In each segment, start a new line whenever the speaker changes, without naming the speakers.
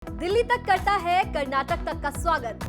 दिल्ली तक करता है कर्नाटक तक का स्वागत।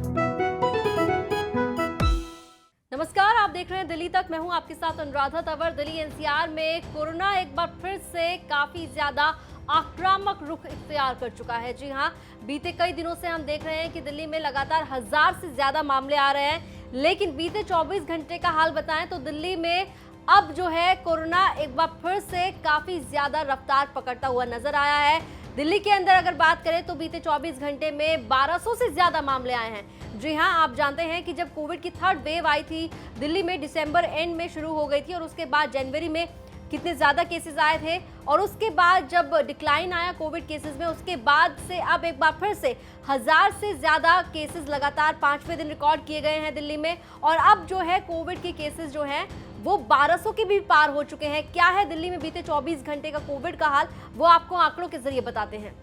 नमस्कार, आप देख रहे हैं दिल्ली तक। मैं हूं आपके साथ अनुराधा तंवर। दिल्ली एनसीआर में कोरोना एक बार फिर से काफी ज्यादा आक्रामक रुख इख्तियार कर चुका है। जी हां, बीते कई दिनों से हम देख रहे हैं कि दिल्ली में लगातार 1000 से ज्यादा मामले आ रहे हैं, लेकिन बीते 24 घंटे का हाल बताएं तो दिल्ली में अब जो है कोरोना एक बार फिर से काफी ज्यादा रफ्तार पकड़ता हुआ नजर आया है। दिल्ली के अंदर अगर बात करें तो बीते 24 घंटे में 1200 से ज्यादा मामले आए हैं। जी हां, आप जानते हैं कि जब कोविड की थर्ड वेव आई थी दिल्ली में, दिसंबर एंड में शुरू हो गई थी और उसके बाद जनवरी में कितने ज्यादा केसेस आए थे और उसके बाद जब डिक्लाइन आया कोविड केसेस में, उसके बाद से अब एक बार फिर से 1000 से ज्यादा केसेस लगातार 5वें दिन रिकॉर्ड किए गए हैं दिल्ली में। और अब जो है कोविड के केसेस जो हैं वो 1200 के भी पार हो चुके हैं। क्या है दिल्ली में बीते 24 घंटे का कोविड का हाल, वो आपको आंकड़ों के जरिए बताते हैं।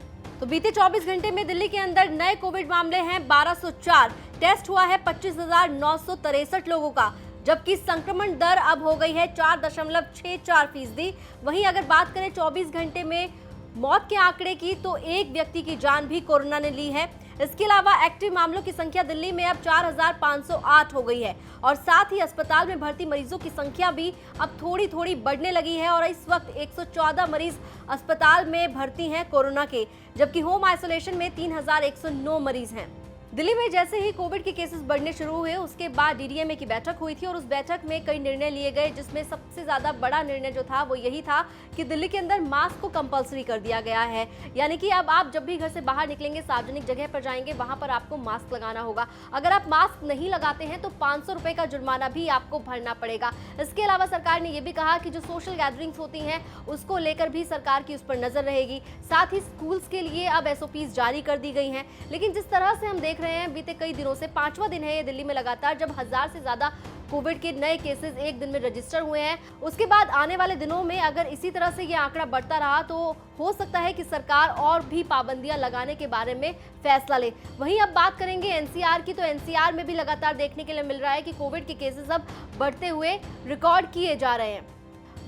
तो बीते 24 घंटे में दिल्ली के अंदर नए कोविड मामले हैं 1204, टेस्ट हुआ है 25,963 लोगों का, जबकि संक्रमण दर अब हो गई है 4.64%। वहीं अगर बात करें 24 घंटे में मौत के आंकड़े की तो एक व्यक्ति की जान भी कोरोना ने ली है। इसके अलावा एक्टिव मामलों की संख्या दिल्ली में अब 4,508 हो गई है और साथ ही अस्पताल में भर्ती मरीजों की संख्या भी अब थोड़ी थोड़ी बढ़ने लगी है और इस वक्त 114 मरीज अस्पताल में भर्ती हैं कोरोना के, जबकि होम आइसोलेशन में 3,109 मरीज हैं। दिल्ली में जैसे ही कोविड के केसेस बढ़ने शुरू हुए उसके बाद डीडीएमए की बैठक हुई थी और उस बैठक में कई निर्णय लिए गए, जिसमें सबसे ज्यादा बड़ा निर्णय जो था वो यही था कि दिल्ली के अंदर मास्क को कंपलसरी कर दिया गया है। यानी कि अब आप जब भी घर से बाहर निकलेंगे, सार्वजनिक जगह पर जाएंगे, वहां पर आपको मास्क लगाना होगा। अगर आप मास्क नहीं लगाते हैं तो 500 रुपए का जुर्माना भी आपको भरना पड़ेगा। इसके अलावा सरकार ने यह भी कहा कि जो सोशल गैदरिंग्स होती हैं उसको लेकर भी सरकार की उस पर नजर रहेगी। साथ ही स्कूल्स के लिए अब एसओपीज जारी कर दी गई हैं। लेकिन जिस तरह से हम देख रहे हैं बीते कई दिनों से, 5वां दिन है ये दिल्ली में लगातार जब 1000 से ज्यादा कोविड के नए केसेस एक दिन में रजिस्टर हुए हैं। उसके बाद आने वाले दिनों में अगर इसी तरह से ये आंकड़ा बढ़ता रहा तो हो सकता है कि सरकार और भी पाबंदियां लगाने के बारे में फैसला ले। वहीं अब बात करेंगे एनसीआर की, तो एनसीआर में भी लगातार देखने के लिए मिल रहा है कि कोविड के केसेस अब बढ़ते हुए रिकॉर्ड किए जा रहे हैं।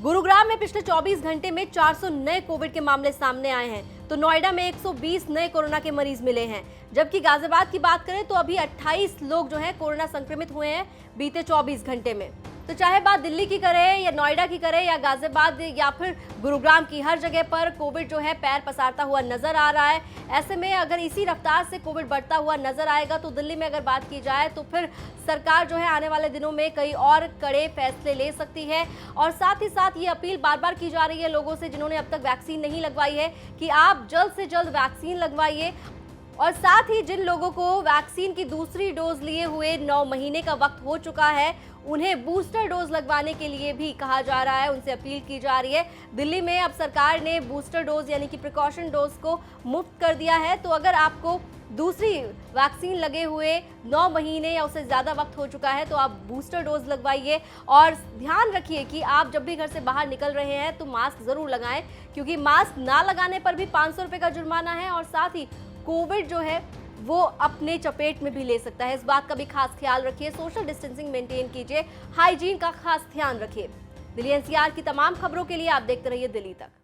गुरुग्राम में पिछले 24 घंटे में 400 नए कोविड के मामले सामने आए हैं, तो नोएडा में 120 नए कोरोना के मरीज मिले हैं, जबकि गाजियाबाद की बात करें तो अभी 28 लोग जो हैं कोरोना संक्रमित हुए हैं बीते 24 घंटे में। तो चाहे बात दिल्ली की करें या नोएडा की करें या गाजियाबाद या फिर गुरुग्राम की, हर जगह पर कोविड जो है पैर पसारता हुआ नजर आ रहा है। ऐसे में अगर इसी रफ्तार से कोविड बढ़ता हुआ नजर आएगा तो दिल्ली में अगर बात की जाए तो फिर सरकार जो है आने वाले दिनों में कई और कड़े फैसले ले सकती है। और साथ ही साथ ये अपील बार बार की जा रही है लोगों से जिन्होंने अब तक वैक्सीन नहीं लगवाई है कि आप जल्द से जल्द वैक्सीन लगवाइए। और साथ ही जिन लोगों को वैक्सीन की दूसरी डोज लिए हुए 9 महीने का वक्त हो चुका है, उन्हें बूस्टर डोज लगवाने के लिए भी कहा जा रहा है, उनसे अपील की जा रही है। दिल्ली में अब सरकार ने बूस्टर डोज यानी कि प्रिकॉशन डोज को मुफ्त कर दिया है, तो अगर आपको दूसरी वैक्सीन लगे हुए 9 महीने या उससे ज़्यादा वक्त हो चुका है तो आप बूस्टर डोज लगवाइए। और ध्यान रखिए कि आप जब भी घर से बाहर निकल रहे हैं तो मास्क ज़रूर लगाएं, क्योंकि मास्क ना लगाने पर भी 500 रुपये का जुर्माना है और साथ ही कोविड जो है वो अपने चपेट में भी ले सकता है। इस बात का भी खास ख्याल रखिए, सोशल डिस्टेंसिंग मेंटेन कीजिए, हाइजीन का खास ध्यान रखिए। दिल्ली एनसीआर की तमाम खबरों के लिए आप देखते रहिए दिल्ली तक।